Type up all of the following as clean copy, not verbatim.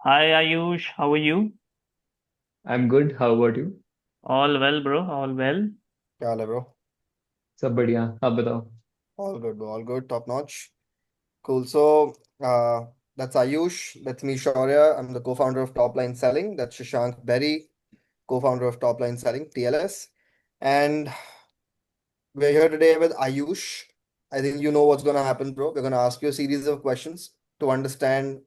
Hi Ayush, how are you? I'm good. How about you? All well, bro, all well. क्या हाल है bro? सब बढ़िया आप बताओ. All good, bro. All good. Top notch. Cool. So, that's Ayush. That's me, Shaurya. I'm the co-founder of Top Line Selling. That's Shashank Berry, co-founder of Top Line Selling, TLS. And we're here today with Ayush. I think you know what's going to happen, bro. We're going to ask you a series of questions to understand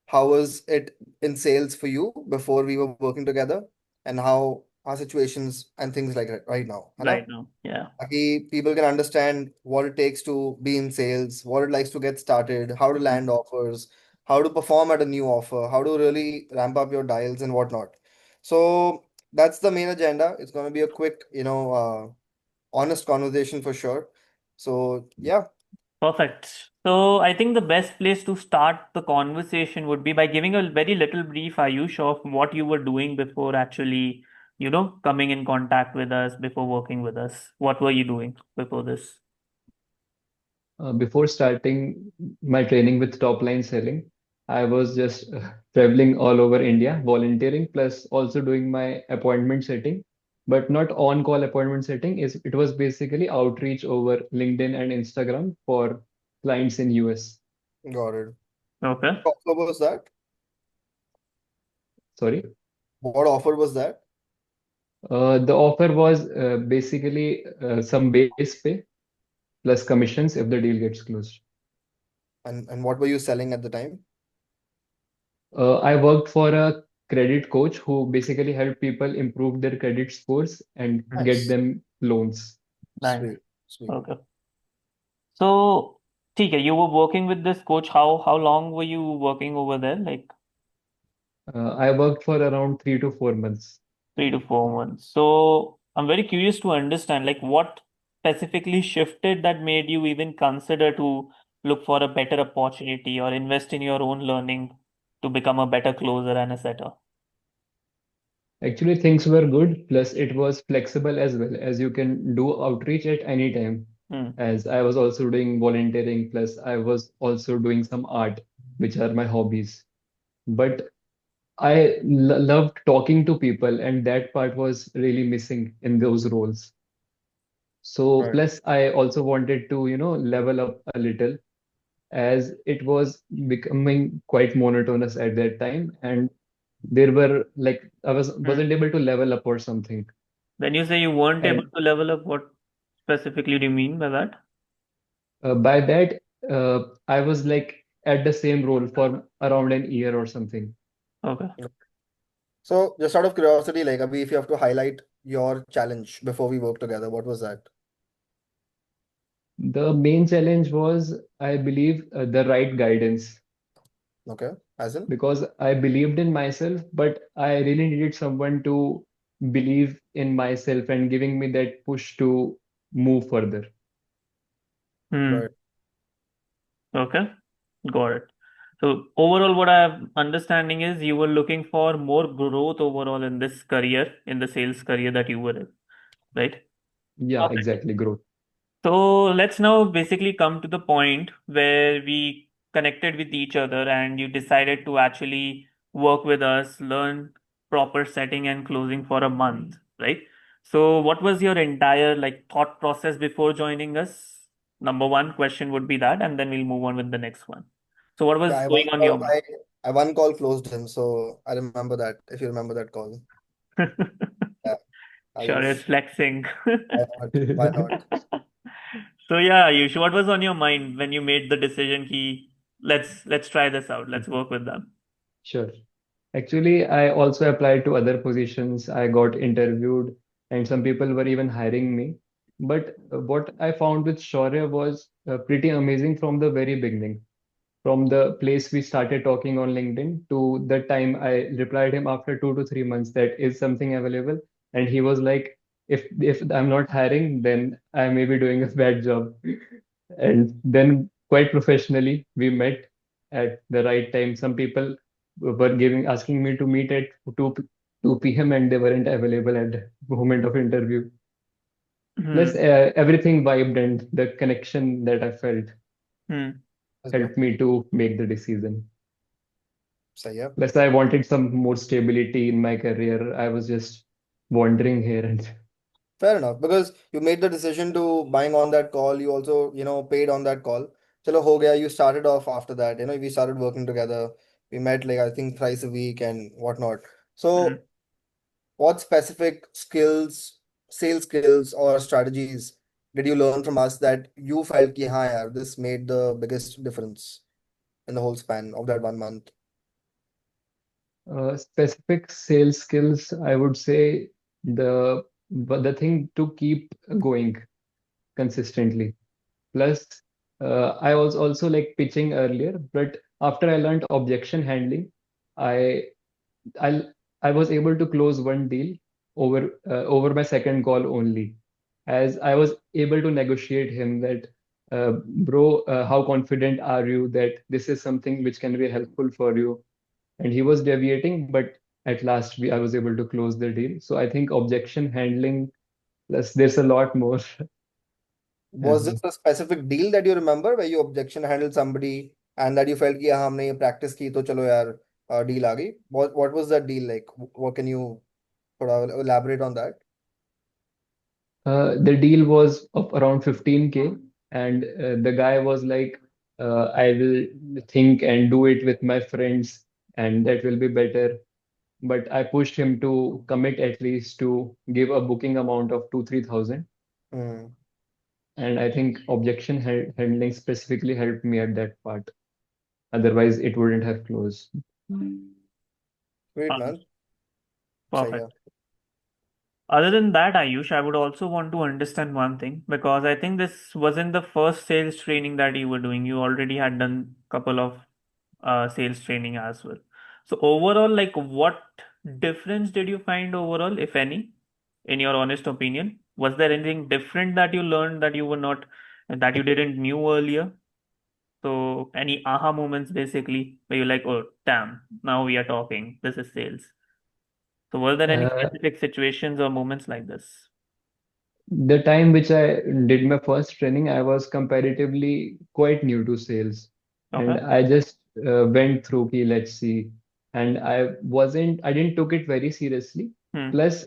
how was it in sales for you before we were working together and how our situations and things like that right now. है ना? Right now. Yeah. ताकि people can understand what it takes to be in sales, what it likes to get started, how to Mm. land offers, how to perform at a new offer, how to really ramp up your dials and whatnot. So that's the main agenda. It's going to be a quick, honest conversation for sure. So yeah, Perfect. So I think the best place to start the conversation would be by giving a very little brief, Ayush, of what you were doing before actually, coming in contact with us, before working with us. What were you doing before this? Before starting my training with top line selling, I was just traveling all over India, volunteering, plus also doing my appointment setting, but not on-call appointment setting. It was basically outreach over LinkedIn and Instagram for clients in US. got it. Okay. What offer was that? Sorry. What offer was that? The offer was basically some base pay plus commissions if the deal gets closed. And what were you selling at the time? I worked for a credit coach who basically helped people improve their credit scores and get Nice. them loans. Nice. Sweet. Sweet. Okay. So, okay, you were working with this coach. How long were you working over there? Like I worked for around 3 to 4 months. 3 to 4 months. So I'm very curious to understand, like, what specifically shifted that made you even consider to look for a better opportunity or invest in your own learning to become a better closer and a setter. Actually, things were good, plus it was flexible as well, as you can do outreach at any time. Hmm. As I was also doing volunteering, plus I was also doing some art, which are my hobbies. But I loved talking to people, and that part was really missing in those roles. So, Right. plus I also wanted to, level up a little as it was becoming quite monotonous at that time, and there were like I Hmm. wasn't able to level up or something. When you say you weren't able And to level up, what specifically do you mean by that? by that, I was like at the same role for around an year or something. Okay. So, just out of curiosity, like, Abhi, if you have to highlight your challenge before we work together, what was that? The main challenge was, I believe, the right guidance Okay, as in? because I believed in myself, but I really needed someone to believe in myself and giving me that push to move further. Hmm. Right. Okay. Got it. So overall, what I'm understanding is you were looking for more growth overall in this career, in the sales career that you were in, right? Yeah, Perfect. exactly, growth. So let's now basically come to the point where we connected with each other and you decided to actually work with us, learn proper setting and closing for a month, right? So what was your entire like thought process before joining us? Number one question would be that, and then we'll move on with the next one. So what Yeah, was going on your I one call closed him, so I remember that. If you remember that call, mind? yeah, Sure, it's Ayush, flexing. why not? Why not? So yeah, Ayush, what was on your mind when you made the decision key, let's try this out, let's work with them. Sure. Actually, I also applied to other positions. I got interviewed, and some people were even hiring me. But what I found with Shaurya was pretty amazing from the very beginning. From the place we started talking on LinkedIn to the time I replied him after 2 to 3 months that is something available. And he was like, if I'm not hiring, then I may be doing a bad job. And then quite professionally, we met at the right time. Some people were giving asking me to meet at 2 2 p.m. and they weren't available at the moment of interview. Hmm. Plus, everything vibed and the connection that I felt Hmm. Yes, bro. helped me to make the decision. सही है. Plus, I wanted some more stability in my career. I was just wandering here and Fair enough, because you made the decision to buying on that call. You also, paid on that call. Chalo ho gaya. You started off after that. We started working together. We met like I think thrice a week and whatnot. Hmm. So, what specific skills, sales skills or strategies did you learn from us that you felt ki हाँ यार, this made the biggest difference in the whole span of that 1 month? specific sales skills, I would say the thing to keep going consistently. Plus, I was also like pitching earlier, but after I learned objection handling, I I I was able to close one deal over my second call only, as I was able to negotiate him that, bro, how confident are you that this is something which can be helpful for you? And he was deviating, but at last I was able to close the deal. So I think objection handling, plus there's a lot more Was as this well. a specific deal that you remember where you objection handled somebody and that you felt कि हाँ हमने ये practice की तो चलो यार deal आ गई? What was that deal like? What can you थोड़ा elaborate on that? The deal was of around 15K, and the guy was like, I will think and do it with my friends, and that will be better. But I pushed him to commit at least to give a booking amount of 2-3 thousand. Hmm. And I think objection handling specifically helped me at that part. Otherwise, it wouldn't have closed. Sweet Um, man. सही है. Perfect. Other than that, Ayush, I would also want to understand one thing because I think this wasn't the first sales training that you were doing. You already had done a couple of sales training as well. So overall, like what difference did you find overall, if any, in your honest opinion? Was there anything different that you learned that you were not, that you didn't knew earlier? So any aha moments basically where you're like, oh, damn, now we are talking. This is sales. So were there any Uh, specific situations or moments like this? The time which I did my first training, I was comparatively quite new to sales. And Okay. I just went through key, let's see. And I didn't took it very seriously. Hmm. Plus,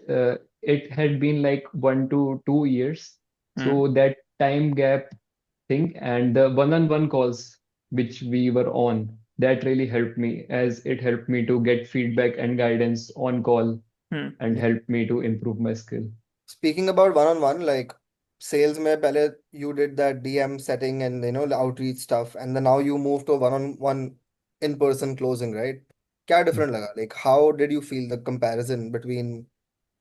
it had been like 1 to 2 years. Hmm. So that time gap thing and the one-on-one calls which we were on, that really helped me as it helped me to get feedback and guidance on call Hmm. and helped me to improve my skill. Speaking about one-on-one, like sales में पहले you did that DM setting and the outreach stuff, and then now you move to one-on-one in-person closing, right? क्या different लगा? Like how did you feel the comparison between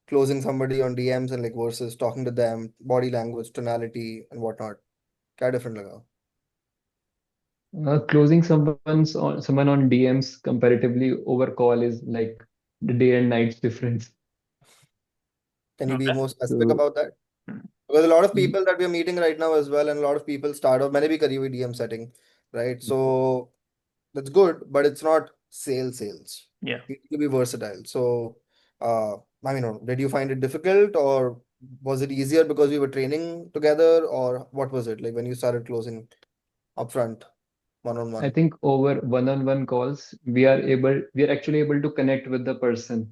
closing somebody on DMs and like versus talking to them, body language, tonality, and whatnot? क्या different लगा? Closing someone on DMs comparatively over call is like the day and night's difference. Can you be Okay. more specific So about that? Hmm. Because a lot of y- people that we are meeting right now as well, and a lot of people start off मैंने भी करी हुई DM setting, right? So that's good, but it's not sales. Yeah. You need to be versatile. So, I mean, did you find it difficult, or was it easier because we were training together, or what was it like when you started closing upfront, one on I one? think over one-on-one calls, we are actually able to connect with the person,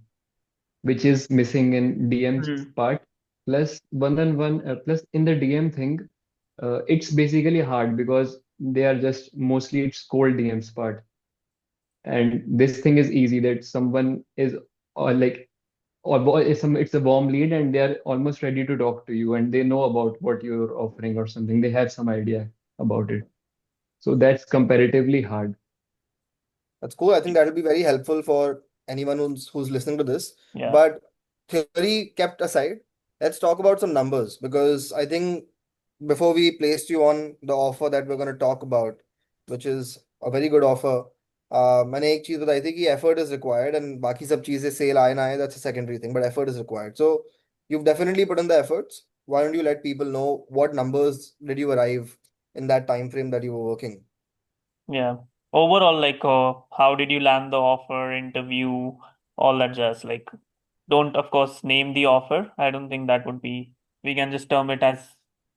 which is missing in DM's Hmm. part. Plus one-on-one, plus in the DM thing, it's basically hard because they are just mostly it's cold DMs part. And this thing is easy that someone is like it's a warm lead and they're almost ready to talk to you and they know about what you're offering or something. They have some idea about it. So that's comparatively hard. That's cool. I think that'll be very helpful for anyone who's listening to this. Yeah. But theory kept aside, let's talk about some numbers, because I think before we placed you on the offer that we're going to talk about, which is a very good offer, मैंने एक चीज बताई थी कि effort is required and बाकी सब चीजें sale आए ना आए, that's a secondary thing, but effort is required. So you've definitely put in the efforts. Why don't you let people know what numbers did you arrive in that time frame that you were working? Yeah. Overall, like, how did you land the offer, interview, all that jazz? Like, don't, of course, name the offer. I don't think that would be, we can just term it as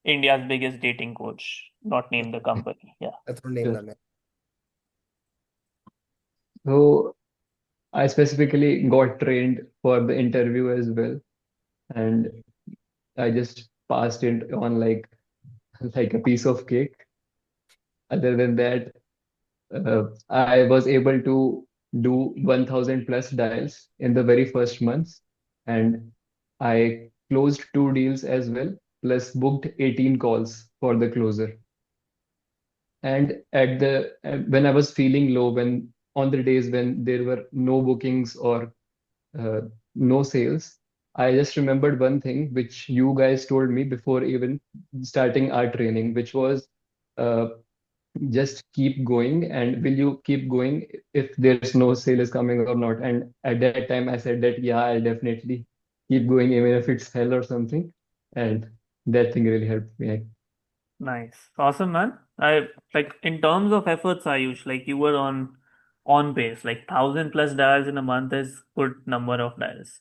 India's biggest dating coach, not name the company. Yeah. Let's not name Sure. them. So I specifically got trained for the interview as well, and I just passed it on like a piece of cake. Other than that, I was able to do 1000 plus dials in the very first months, and I closed two deals as well, plus booked 18 calls for the closer. And when I was feeling low, when on the days when there were no bookings or uh, no sales, I just remembered one thing which you guys told me before even starting our training, which was uh, just keep going, and will you keep going if there's no sale is coming or not? And at that time I said that yeah, I'll definitely keep going even if it's hell or something. And that thing really helped me. Nice. Awesome, man. I like in terms of efforts, Ayush, like you were on pace. Like 1,000 plus dials in a month is good number of dials.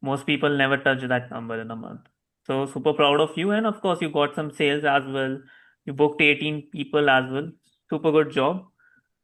Most people never touch that number in a month. So super proud of you. And of course you got some sales as well. You booked 18 people as well. Super good job.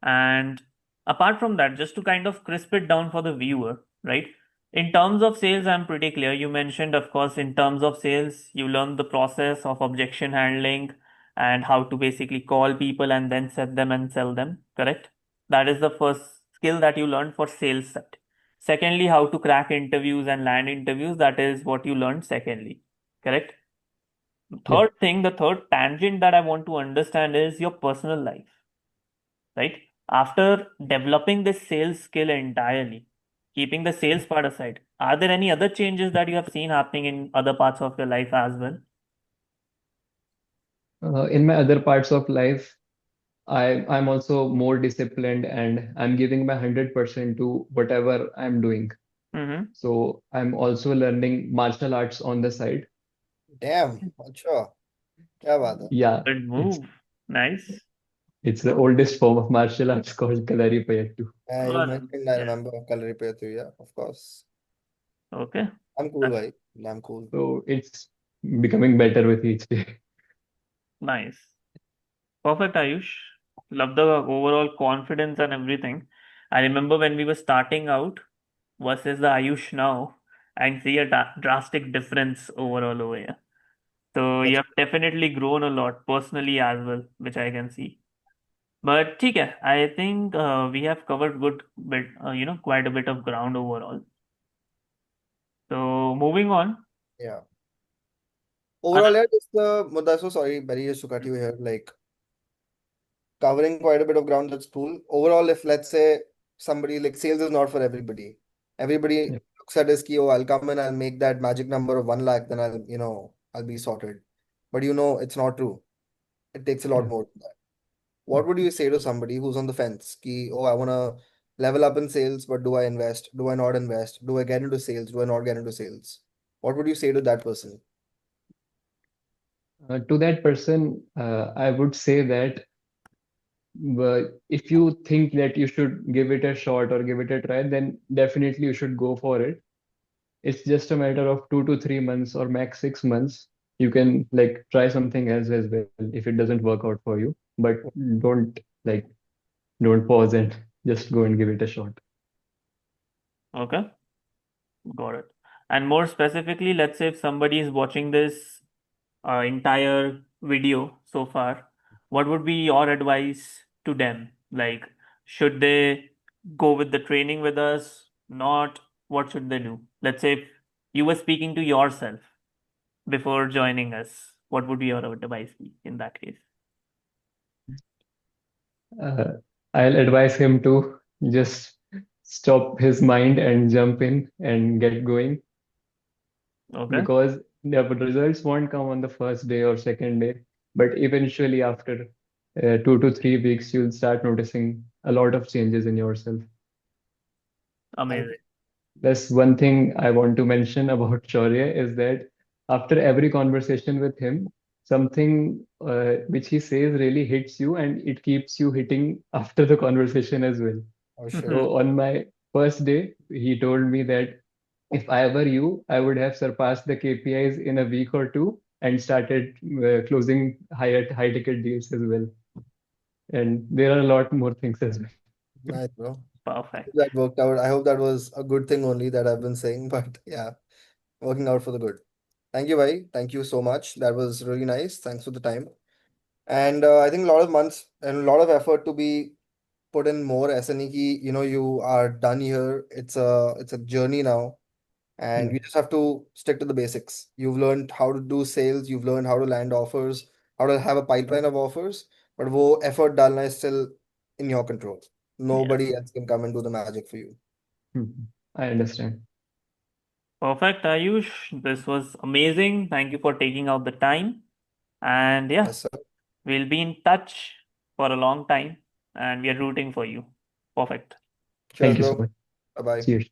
And apart from that, just to kind of crisp it down for the viewer, right? In terms of sales, I'm pretty clear. You mentioned, of course, in terms of sales, you learned the process of objection handling and how to basically call people and then set them and sell them, correct? That is the first skill that you learned for sales set. Secondly, how to crack interviews and land interviews, that is what you learned secondly, correct? Yeah. Third thing, the third tangent that I want to understand is your personal life, right? After developing this sales skill entirely, keeping the sales part aside, are there any other changes that you have seen happening in other parts of your life as well? In my other parts of life, I'm also more disciplined and I'm giving my 100% to whatever I'm doing. Mm-hmm. So I'm also learning martial arts on the side. Damn, अच्छा, क्या बात है? Yeah, Good it's move. Nice. it's the oldest form of martial arts called Kalaripayattu. You Uh, mentioned, I yeah. remember Kalari Payattu, yeah, of course. Okay. I'm cool, That's bhai. I'm cool. So it's becoming better with each day. nice. Perfect, Ayush. Love the overall confidence and everything. I remember when we were starting out versus the Ayush now, and see a drastic difference overall over here. So you That's have definitely grown a lot personally as well, which I can see. But ठीक है, I think we have covered good bit, quite a bit of ground overall. So moving on. yeah. Another, Overall, yeah, just Mudda, so sorry, Barry, just to cut you here. Like covering quite a bit of ground, that's cool. Overall, if let's say somebody like sales is not for everybody. Everybody Yeah. looks at this key, oh, I'll come in, I'll make that magic number of 1 lakh, then I'll be sorted. But it's not true. It takes a lot Yeah. more than that. What would you say to somebody who's on the fence? Ki, oh, I wanna level up in sales, but do I invest? Do I not invest? Do I get into sales? Do I not get into sales? What would you say to that person? To that person, I would say that if you think that you should give it a shot or give it a try, then definitely you should go for it. It's just a matter of 2 to 3 months or max 6 months. You can like try something else as well if it doesn't work out for you. But don't like don't pause and just go and give it a shot. okay, got it. And more specifically, let's say if somebody is watching this entire video so far, what would be your advice to them? Like, should they go with the training with us? Not, what should they do? Let's say if you were speaking to yourself before joining us, what would be your advice be in that case? Uh, I'll advise him to just stop his mind and jump in and get going, Okay, because the results won't come on the first day or second day, but eventually after 2 to 3 weeks, you'll start noticing a lot of changes in yourself. And amazing. Plus, one thing I want to mention about Shaurya is that after every conversation with him, something which he says really hits you and it keeps you hitting after the conversation as well. oh shit. Mhm. So, on my first day, he told me that if I were you, I would have surpassed the KPIs in a week or two and started closing high ticket deals as well. And there are a lot more things as well. Nice, bro. Perfect. That worked out. I hope that was a good thing only that I've been saying, but yeah, working out for the good. Thank you, bhai. Thank you so much. That was really nice. Thanks for the time. And I think a lot of months and a lot of effort to be put in more SNE ki, you are done here. It's a journey now, and Yeah. you just have to stick to the basics. You've learned how to do sales, you've learned how to land offers, how to have a pipeline of offers, but wo effort dalna is still in your control. Yes. Nobody else can come and do the magic for you. I understand. Perfect, Ayush. This was amazing. Thank you for taking out the time. And yeah, Yes, sir. we'll be in touch for a long time and we are rooting for you. Perfect. Cheers, Thank you so bro. much. Bye bye. Cheers.